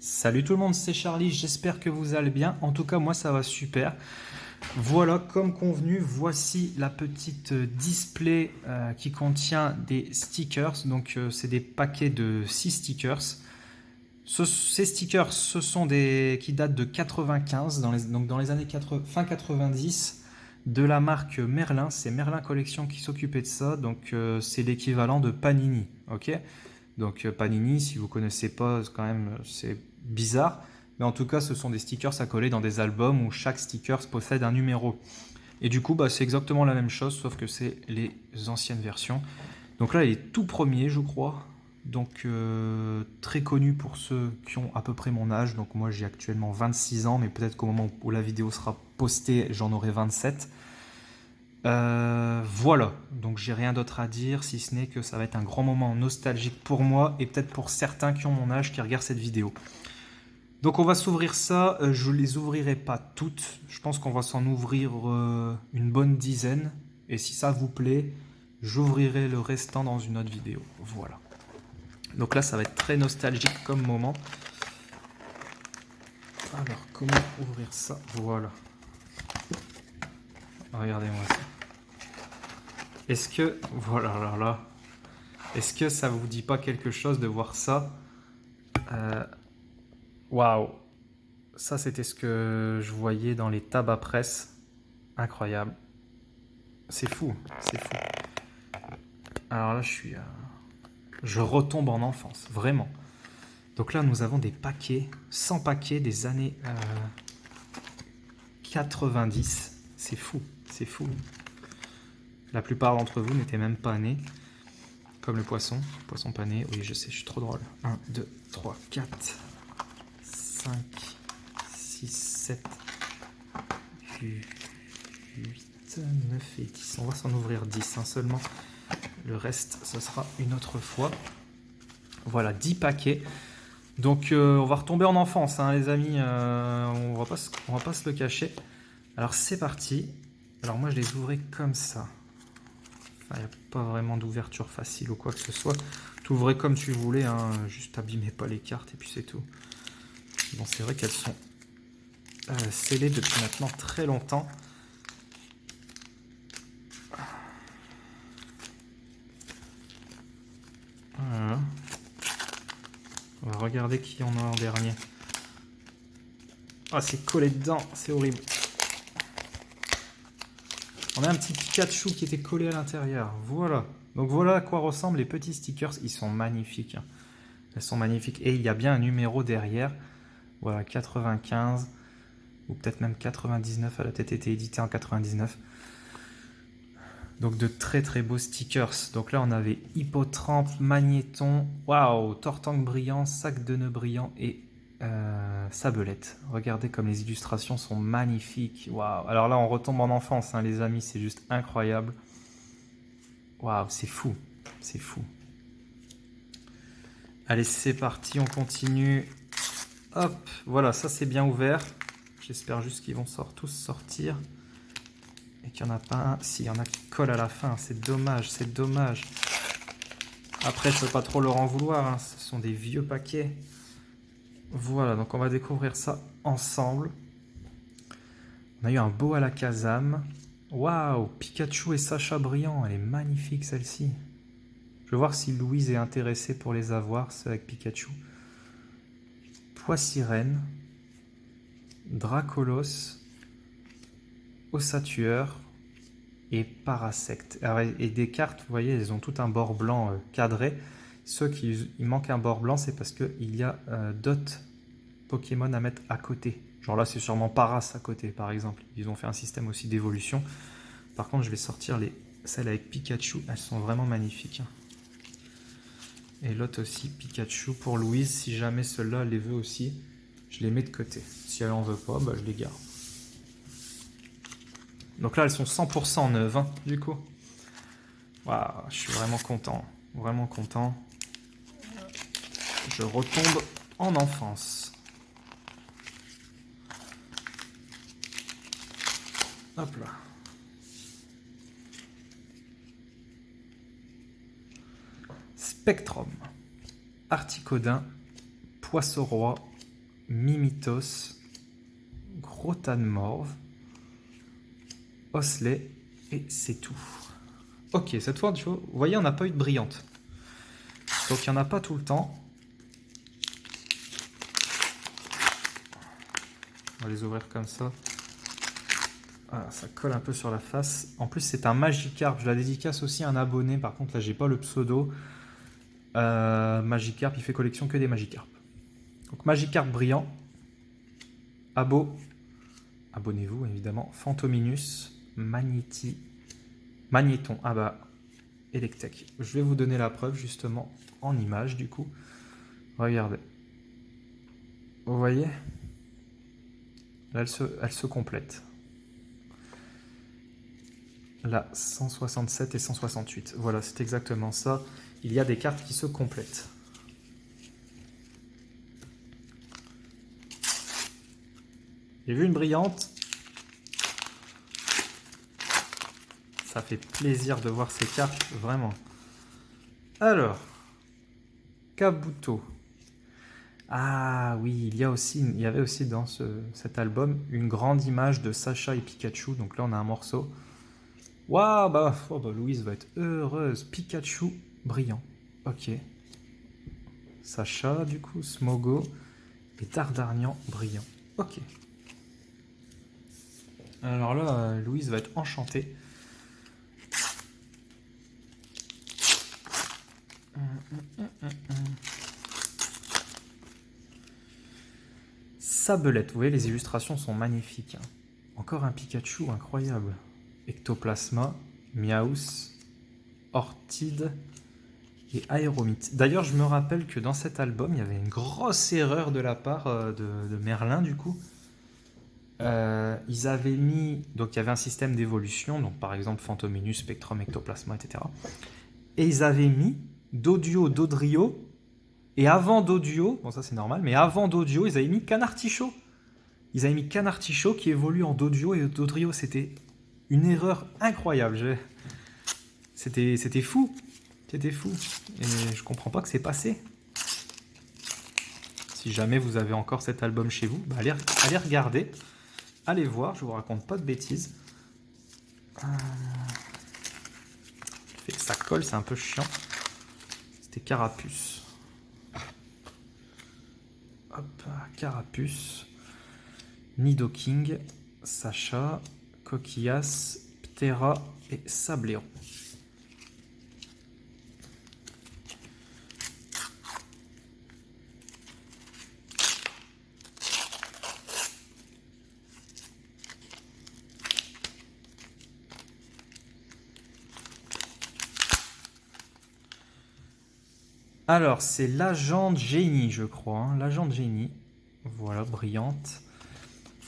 Salut tout le monde, c'est Charlie, j'espère que vous allez bien. En tout cas, moi ça va super. Voilà, comme convenu, voici la petite display qui contient des stickers. Donc c'est des paquets de 6 stickers. Ces stickers, ce sont des qui datent de 95, donc dans les années fin 90, de la marque Merlin. C'est Merlin Collection qui s'occupait de ça. Donc c'est l'équivalent de Panini, ok? Donc Panini, si vous ne connaissez pas, quand même, c'est bizarre. Mais en tout cas, ce sont des stickers à coller dans des albums où chaque sticker possède un numéro. Et du coup, c'est exactement la même chose, sauf que c'est les anciennes versions. Donc là, il est tout premier, je crois. Donc très connu pour ceux qui ont à peu près mon âge. Donc moi, j'ai actuellement 26 ans, mais peut-être qu'au moment où la vidéo sera postée, j'en aurai 27. Voilà, donc j'ai rien d'autre à dire si ce n'est que ça va être un grand moment nostalgique pour moi et peut-être pour certains qui ont mon âge qui regardent cette vidéo. Donc on va s'ouvrir ça, je ne les ouvrirai pas toutes, je pense qu'on va s'en ouvrir une bonne dizaine et si ça vous plaît, j'ouvrirai le restant dans une autre vidéo. Voilà. Donc là ça va être très nostalgique comme moment. Alors comment ouvrir ça? Voilà. Regardez-moi ça. Est-ce que... Voilà, alors là... Est-ce que ça vous dit pas quelque chose de voir ça? Waouh! Ça, c'était ce que je voyais dans les tabacs presse. Incroyable. C'est fou, c'est fou. Alors là, je retombe en enfance, vraiment. Donc là, nous avons des paquets, 100 paquets des années 90. C'est fou, c'est fou. La plupart d'entre vous n'étaient même pas nés. Comme le poisson pas né. Oui, je sais, je suis trop drôle. 1, 2, 3, 4, 5, 6, 7, 8, 9 et 10. On va s'en ouvrir 10 seulement. Le reste, ce sera une autre fois. Voilà, 10 paquets. Donc, on va retomber en enfance, hein, les amis. On va pas se le cacher. Alors, c'est parti. Alors, moi, je les ouvrais comme ça. Il n'y a pas vraiment d'ouverture facile ou quoi que ce soit. Tu ouvrais comme tu voulais, hein, juste abîmez pas les cartes et puis c'est tout. Bon, c'est vrai qu'elles sont scellées depuis maintenant très longtemps. Voilà. On va regarder qui en a en dernier. Ah, c'est collé dedans, c'est horrible. On a un petit Pikachu qui était collé à l'intérieur. Voilà. Donc voilà à quoi ressemblent les petits stickers. Ils sont magnifiques. Elles sont magnifiques. Et il y a bien un numéro derrière. Voilà, 95. Ou peut-être même 99. Elle a peut-être été éditée en 99. Donc de très très beaux stickers. Donc là on avait Hippotrampe, Magnéton, waouh, Tortank brillant, Sac de nœuds brillant et Sabelette. Regardez comme les illustrations sont magnifiques. Waouh. Alors là on retombe en enfance, hein, les amis, c'est juste incroyable. Waouh, c'est fou, c'est fou. Allez, c'est parti, on continue. Hop, voilà, ça c'est bien ouvert. J'espère juste qu'ils vont tous sortir. Et qu'il n'y en a pas un. Si, il y en a qui collent à la fin. C'est dommage, c'est dommage. Après, je ne peux pas trop leur en vouloir. Hein. Ce sont des vieux paquets. Voilà, donc on va découvrir ça ensemble. On a eu un beau à la Kazam. Waouh, Pikachu et Sacha Brillant. Elle est magnifique, celle-ci. Je vais voir si Louise est intéressée pour les avoir, ceux avec Pikachu. Poissirène. Dracolos. Ossatueur. Et Parasect. Et des cartes, vous voyez, elles ont tout un bord blanc cadré. Ceux qui il manque un bord blanc, c'est parce qu'il y a d'autres Pokémon à mettre à côté. Genre là, c'est sûrement Paras à côté, par exemple. Ils ont fait un système aussi d'évolution. Par contre, je vais sortir celles avec Pikachu. Elles sont vraiment magnifiques. Et l'autre aussi, Pikachu pour Louise. Si jamais celle-là les veut aussi, je les mets de côté. Si elle en veut pas, je les garde. Donc là, elles sont 100% neuves, hein, du coup. Waouh, je suis vraiment content. Vraiment content. Je retombe en enfance. Hop là. Spectrum. Articodin. Poisson-roi. Mimitos, Gros Morve, Osley, et c'est tout. Ok, cette fois, tu vois, vous voyez, on n'a pas eu de brillante. Donc il n'y en a pas tout le temps. On va les ouvrir comme ça. Voilà, ça colle un peu sur la face. En plus, c'est un Magikarp. Je la dédicace aussi à un abonné. Par contre, là, j'ai pas le pseudo. Magikarp, il fait collection que des Magikarp. Donc, Magikarp brillant. Abonnez-vous, évidemment. Phantominus. Magnéton. Ah bah, Electek. Je vais vous donner la preuve, justement, en image, du coup. Regardez. Vous voyez? Là, elle se complète. Là, 167 et 168. Voilà, c'est exactement ça. Il y a des cartes qui se complètent. J'ai vu une brillante. Ça fait plaisir de voir ces cartes, vraiment. Alors, Kabuto. Ah oui, il y avait aussi dans cet album une grande image de Sacha et Pikachu. Donc là, on a un morceau. Waouh, bah, Louise va être heureuse. Pikachu brillant. Ok. Sacha, du coup, Smogo et Dardarnian brillant. Ok. Alors là, Louise va être enchantée. Sabelette, vous voyez, les illustrations sont magnifiques. Encore un Pikachu incroyable. Ectoplasma, Miaus, Ortide et Aéromite. D'ailleurs, je me rappelle que dans cet album, il y avait une grosse erreur de la part de Merlin, du coup. Ils avaient mis... Donc, il y avait un système d'évolution, donc par exemple Phantominus, Spectrum, Ectoplasma, etc. Et ils avaient mis Doduo, Dodrio, et avant Doduo, bon ça c'est normal, mais avant Doduo, ils avaient mis Canartichaud. Ils avaient mis Canartichaud qui évolue en Doduo et Dodrio. C'était une erreur incroyable. C'était fou. C'était fou. Et je comprends pas que c'est passé. Si jamais vous avez encore cet album chez vous, bah allez regarder. Allez voir, je vous raconte pas de bêtises. Ça colle, c'est un peu chiant. C'était Carapuce. Hop, Carapuce. Nidoking, Sacha, Coquillas, Ptera et Sabléon. Alors, c'est l'agent génie, je crois. Hein. L'agent génie. Voilà, brillante.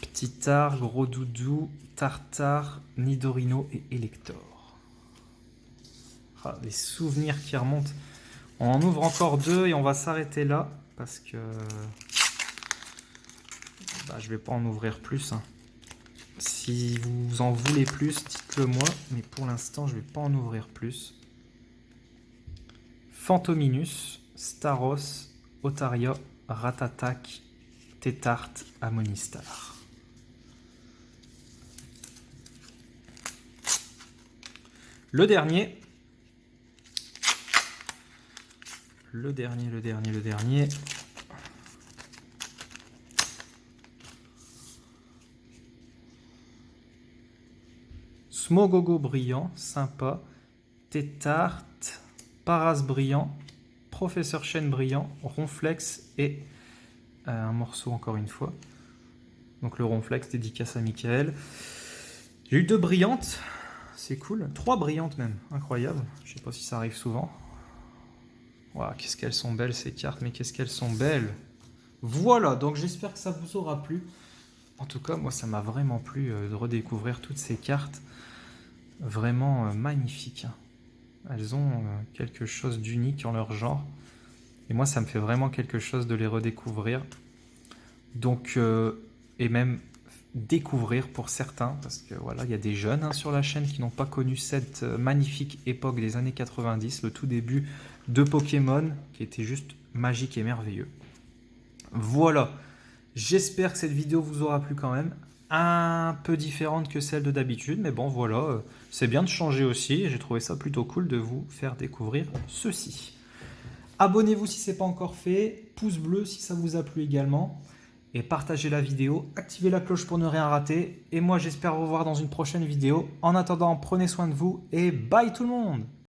Petit-Tar, Gros Doudou, Tartare, Nidorino et Elector. Ah, les souvenirs qui remontent. On en ouvre encore deux et on va s'arrêter là. Parce que... Bah, je vais pas en ouvrir plus. Hein. Si vous en voulez plus, dites-le moi. Mais pour l'instant, je vais pas en ouvrir plus. Phantominus, Staros, Otaria, Ratatak, Tétart, Amonistar. Le dernier. Le dernier. Smogogo brillant, sympa. Tétart, Paras brillant, Professeur Chen brillant, Ronflex et un morceau encore une fois. Donc le Ronflex, dédicace à Michael. J'ai eu 2 brillantes, c'est cool. 3 brillantes même, incroyable. Je sais pas si ça arrive souvent. Wow, qu'est-ce qu'elles sont belles ces cartes, mais qu'est-ce qu'elles sont belles. Voilà, donc j'espère que ça vous aura plu. En tout cas, moi ça m'a vraiment plu de redécouvrir toutes ces cartes. Vraiment magnifiques. Elles ont quelque chose d'unique en leur genre. Et moi, ça me fait vraiment quelque chose de les redécouvrir. Donc, et même découvrir pour certains, parce que voilà, il y a des jeunes sur la chaîne qui n'ont pas connu cette magnifique époque des années 90, le tout début de Pokémon, qui était juste magique et merveilleux. Voilà. J'espère que cette vidéo vous aura plu quand même. Un peu différente que celle de d'habitude, mais bon voilà, c'est bien de changer aussi. J'ai trouvé ça plutôt cool de vous faire découvrir ceci. Abonnez-vous si ce n'est pas encore fait, pouce bleu si ça vous a plu également, et partagez la vidéo, activez la cloche pour ne rien rater, et moi j'espère vous revoir dans une prochaine vidéo. En attendant, prenez soin de vous, et bye tout le monde!